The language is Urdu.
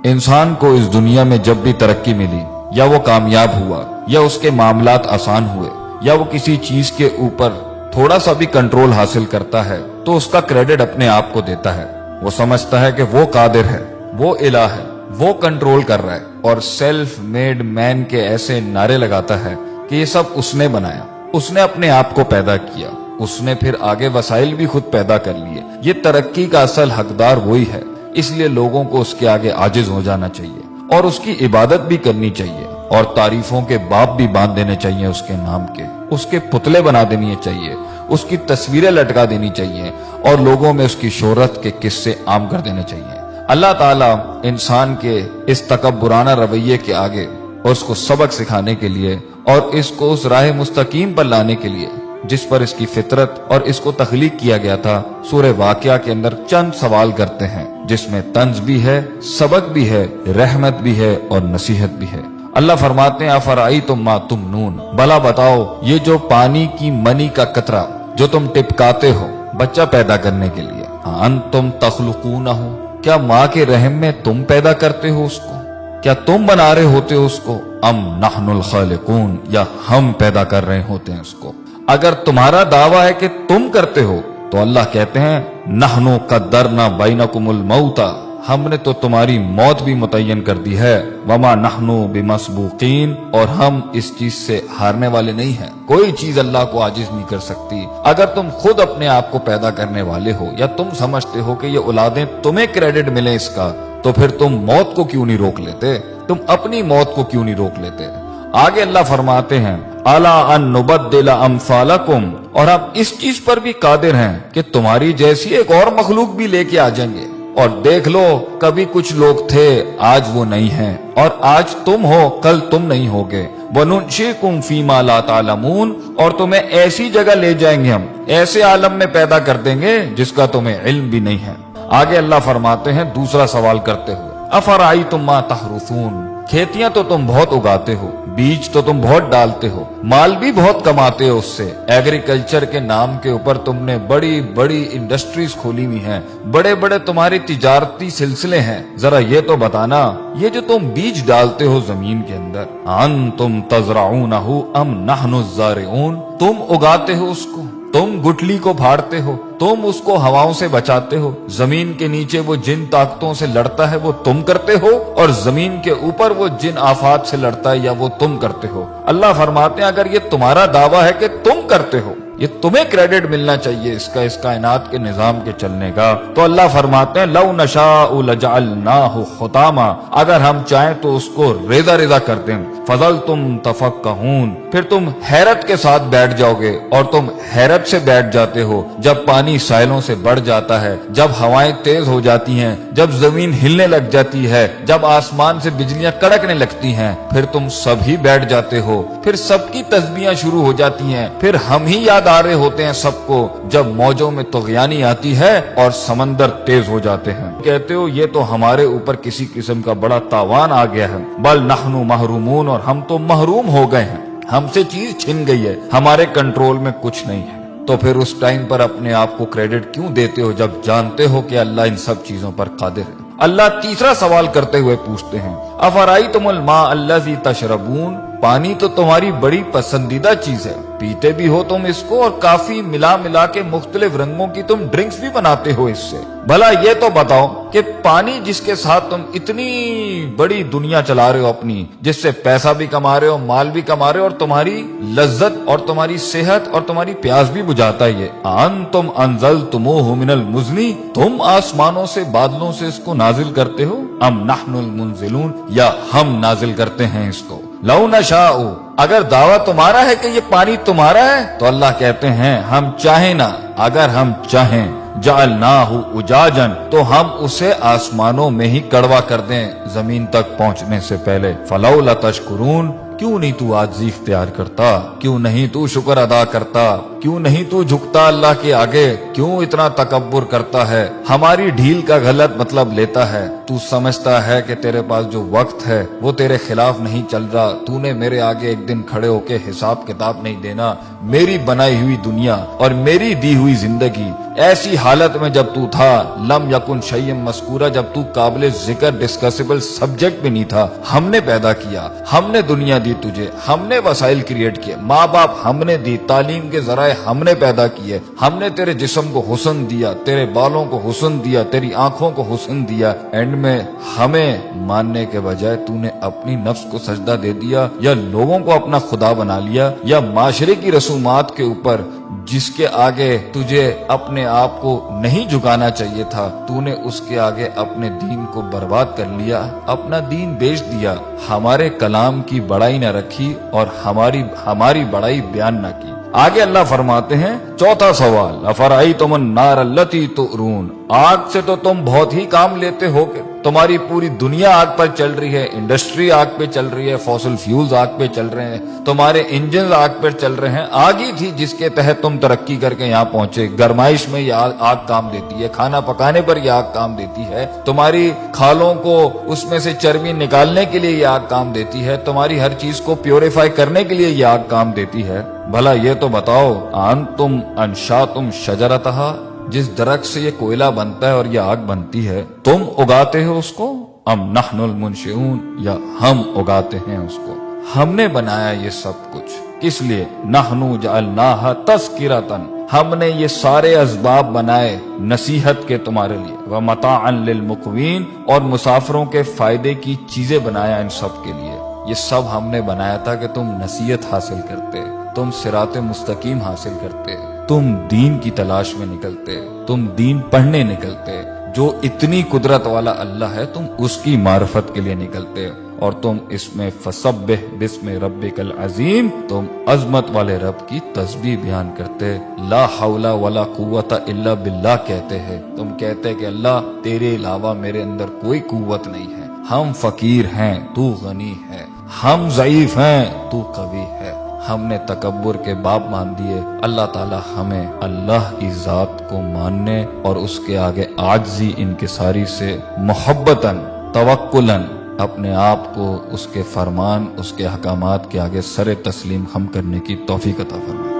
انسان کو اس دنیا میں جب بھی ترقی ملی، یا وہ کامیاب ہوا، یا اس کے معاملات آسان ہوئے، یا وہ کسی چیز کے اوپر تھوڑا سا بھی کنٹرول حاصل کرتا ہے، تو اس کا کریڈٹ اپنے آپ کو دیتا ہے۔ وہ سمجھتا ہے کہ وہ قادر ہے، وہ الہ ہے، وہ کنٹرول کر رہا ہے، اور سیلف میڈ مین کے ایسے نعرے لگاتا ہے کہ یہ سب اس نے بنایا، اس نے اپنے آپ کو پیدا کیا، اس نے پھر آگے وسائل بھی خود پیدا کر لیے۔ یہ ترقی کا اصل حقدار وہی ہے، اس لیے لوگوں کو اس کے آگے عاجز ہو جانا چاہیے، اور اس کی عبادت بھی کرنی چاہیے، اور تعریفوں کے باب بھی باندھ دینے چاہیے اس کے نام کے، اس کے پتلے بنا دینی چاہیے، اس کی تصویریں لٹکا دینی چاہیے، اور لوگوں میں اس کی شہرت کے قصے عام کر دینے چاہیے۔ اللہ تعالیٰ انسان کے اس تکبرانہ رویے کے آگے اس کو سبق سکھانے کے لیے، اور اس کو اس راہ مستقیم پر لانے کے لیے جس پر اس کی فطرت اور اس کو تخلیق کیا گیا تھا، سورہ واقعہ کے اندر چند سوال کرتے ہیں، جس میں طنز بھی ہے، سبق بھی ہے، رحمت بھی ہے، اور نصیحت بھی ہے۔ اللہ فرماتے ہیں افرأیتم ما تمنون، بھلا بتاؤ یہ جو پانی کی منی کا قطرہ جو تم ٹپکاتے ہو بچہ پیدا کرنے کے لیے، انتم تخلقونہ، کیا ماں کے رحم میں تم پیدا کرتے ہو اس کو؟ کیا تم بنا رہے ہوتے ہو اس کو؟ ام نحن الخالقون، یا ہم پیدا کر رہے ہوتے ہیں اس کو؟ اگر تمہارا دعویٰ ہے کہ تم کرتے ہو تو اللہ کہتے ہیں نحن قدرنا بینکم الموت، ہم نے تو تمہاری موت بھی متعین کر دی ہے، وما نحن بمسبوقین، اور ہم اس چیز سے ہارنے والے نہیں ہیں، کوئی چیز اللہ کو عاجز نہیں کر سکتی۔ اگر تم خود اپنے آپ کو پیدا کرنے والے ہو، یا تم سمجھتے ہو کہ یہ اولادیں تمہیں کریڈٹ ملے اس کا، تو پھر تم موت کو کیوں نہیں روک لیتے؟ تم اپنی موت کو کیوں نہیں روک لیتے؟ آگے اللہ فرماتے ہیں الا ان نبدل امثالکم، اور ہم اس چیز پر بھی قادر ہیں کہ تمہاری جیسی ایک اور مخلوق بھی لے کے آ جائیں گے، اور دیکھ لو کبھی کچھ لوگ تھے آج وہ نہیں ہیں، اور آج تم ہو کل تم نہیں ہوگے، وَنُنْشِئْكُمْ فِي مَا لَا تَعْلَمُونَ، اور تمہیں ایسی جگہ لے جائیں گے، ہم ایسے عالم میں پیدا کر دیں گے جس کا تمہیں علم بھی نہیں ہے۔ آگے اللہ فرماتے ہیں دوسرا سوال کرتے ہوئے افرأیتم ما تحرثون، کھیتیاں تو تم بہت اگاتے ہو، بیج تو تم بہت ڈالتے ہو، مال بھی بہت کماتے ہو اس سے، ایگریکلچر کے نام کے اوپر تم نے بڑی بڑی انڈسٹریز کھولی ہوئی ہیں، بڑے بڑے تمہاری تجارتی سلسلے ہیں، ذرا یہ تو بتانا یہ جو تم بیج ڈالتے ہو زمین کے اندر، انتم تزرعونہ ام نحن الزارعون، تم اگاتے ہو اس کو، تم گٹلی کو پھاڑتے ہو، تم اس کو ہواؤں سے بچاتے ہو، زمین کے نیچے وہ جن طاقتوں سے لڑتا ہے وہ تم کرتے ہو، اور زمین کے اوپر وہ جن آفات سے لڑتا ہے یا وہ تم کرتے ہو۔ اللہ فرماتے ہیں اگر یہ تمہارا دعویٰ ہے کہ تم کرتے ہو، یہ تمہیں کریڈٹ ملنا چاہیے اس کائنات کے نظام کے چلنے کا، تو اللہ فرماتے ہیں لو نشاء لجعلناہ حطاما، اگر ہم چاہیں تو اس کو ریزہ ریزہ کر دیں، فظلتم تفکہون، پھر تم حیرت کے ساتھ بیٹھ جاؤ گے، اور تم حیرت سے بیٹھ جاتے ہو جب پانی ساحلوں سے بڑھ جاتا ہے، جب ہوائیں تیز ہو جاتی ہیں، جب زمین ہلنے لگ جاتی ہے، جب آسمان سے بجلیاں کڑکنے لگتی ہیں، پھر تم سب ہی بیٹھ جاتے ہو، پھر سب کی تسبیحاں شروع ہو جاتی ہیں، پھر ہم ہی یاد آ رہے ہوتے ہیں سب کو جب موجوں میں طغیانی آتی ہے اور سمندر تیز ہو جاتے ہیں۔ کہتے ہو یہ تو ہمارے اوپر کسی قسم کا بڑا تاوان آ گیا ہے، بل نحن محرومون، اور ہم تو محروم ہو گئے ہیں، ہم سے چیز چھن گئی ہے، ہمارے کنٹرول میں کچھ نہیں ہے۔ تو پھر اس ٹائم پر اپنے آپ کو کریڈٹ کیوں دیتے ہو جب جانتے ہو کہ اللہ ان سب چیزوں پر قادر ہے؟ اللہ تیسرا سوال کرتے ہوئے پوچھتے ہیں افرأیتم الماء الذی تشربون، پانی تو تمہاری بڑی پسندیدہ چیز ہے، پیتے بھی ہو تم اس کو، اور کافی ملا ملا کے مختلف رنگوں کی تم ڈرنکس بھی بناتے ہو اس سے، بھلا یہ تو بتاؤ کہ پانی جس کے ساتھ تم اتنی بڑی دنیا چلا رہے ہو اپنی، جس سے پیسہ بھی کما رہے ہو، مال بھی کما رہے ہو، اور تمہاری لذت اور تمہاری صحت اور تمہاری پیاس بھی بجھاتا ہے، یہ انتم انزلتموہ من المزن، تم آسمانوں سے بادلوں سے اس کو نازل کرتے ہو، ام نحن المنزلون، یا ہم نازل کرتے ہیں اس کو۔ لو نشاء، اگر دعویٰ تمہارا ہے کہ یہ پانی تمہارا ہے تو اللہ کہتے ہیں ہم چاہیں نا، اگر ہم چاہیں جعلناہ اجاجا، تو ہم اسے آسمانوں میں ہی کڑوا کر دیں زمین تک پہنچنے سے پہلے، فلولا تشکرون، کیوں نہیں تو عاجزی اختیار کرتا، کیوں نہیں تو شکر ادا کرتا، کیوں نہیں تو جھکتا اللہ کے آگے، کیوں اتنا تکبر کرتا ہے، ہماری ڈھیل کا غلط مطلب لیتا ہے، تو سمجھتا ہے کہ تیرے پاس جو وقت ہے وہ تیرے خلاف نہیں چل رہا، تو نے میرے آگے ایک دن کھڑے ہو کے حساب کتاب نہیں دینا، میری بنائی ہوئی دنیا اور میری دی ہوئی زندگی ایسی حالت میں جب تو تھا، لم یکن شیئا مذکورا، جب تو قابل ذکر ڈسکسیبل سبجیکٹ بھی نہیں تھا، ہم نے پیدا کیا، ہم نے دنیا دی تجھے، ہم نے وسائل کریٹ کیے، ماں باپ ہم نے دی، تعلیم کے ذرائع ہم نے پیدا کیے، ہم نے تیرے جسم کو حسن دیا، تیرے بالوں کو حسن دیا، تیری آنکھوں کو حسن دیا، اینڈ میں ہمیں ماننے کے بجائے تو نے اپنی نفس کو سجدہ دے دیا، یا لوگوں کو اپنا خدا بنا لیا، یا معاشرے کی رسومات کے اوپر جس کے آگے تجھے اپنے آپ کو نہیں جھکانا چاہیے تھا، تو نے اس کے آگے اپنے دین کو برباد کر لیا، اپنا دین بیچ دیا، ہمارے کلام کی بڑائی نہ رکھی اور ہماری بڑائی بیان نہ کی۔ آگے اللہ فرماتے ہیں چوتھا سوال، افرأیتم النار التی تؤرون، آگ سے تو تم بہت ہی کام لیتے ہو کہ تمہاری پوری دنیا آگ پر چل رہی ہے، انڈسٹری آگ پہ چل رہی ہے، فوسل فیولز آگ پہ چل رہے ہیں، تمہارے انجنز آگ پر چل رہے ہیں، آگ ہی تھی جس کے تحت تم ترقی کر کے یہاں پہنچے، گرمائش میں یہ آگ کام دیتی ہے، کھانا پکانے پر یہ آگ کام دیتی ہے، تمہاری کھالوں کو اس میں سے چربی نکالنے کے لیے یہ آگ کام دیتی ہے، تمہاری ہر چیز کو پیوریفائی کرنے کے لیے یہ آگ کام دیتی ہے۔ بھلا یہ تو بتاؤ، انتم انشاتم شجرتہا، جس درخت سے یہ کوئلہ بنتا ہے اور یہ آگ بنتی ہے، تم اگاتے ہو اس کو، ام نحن المنشئون، یا ہم اگاتے ہیں اس کو، ہم نے بنایا یہ سب کچھ، کس لیے؟ نحن جعلناہا تذکرۃ، ہم نے یہ سارے اسباب بنائے نصیحت کے تمہارے لیے، ومتاعا للمقوین، اور مسافروں کے فائدے کی چیزیں بنایا ان سب کے لیے، یہ سب ہم نے بنایا تھا کہ تم نصیحت حاصل کرتے، تم صراط مستقیم حاصل کرتے، تم دین کی تلاش میں نکلتے، تم دین پڑھنے نکلتے، جو اتنی قدرت والا اللہ ہے تم اس کی معرفت کے لیے نکلتے، اور تم اس میں فسبح بسم ربک العظیم، تم عظمت والے رب کی تسبیح بیان کرتے، لا حول ولا قوت الا باللہ کہتے ہیں، تم کہتے کہ اللہ تیرے علاوہ میرے اندر کوئی قوت نہیں ہے، ہم فقیر ہیں تو غنی ہے، ہم ضعیف ہیں تو قوی ہے، ہم نے تکبر کے باب مان دیے۔ اللہ تعالی ہمیں اللہ کی ذات کو ماننے اور اس کے آگے عاجزی انکساری سے محبتاً توکلاً اپنے آپ کو اس کے فرمان، اس کے احکامات کے آگے سر تسلیم خم کرنے کی توفیق عطا فرمائے۔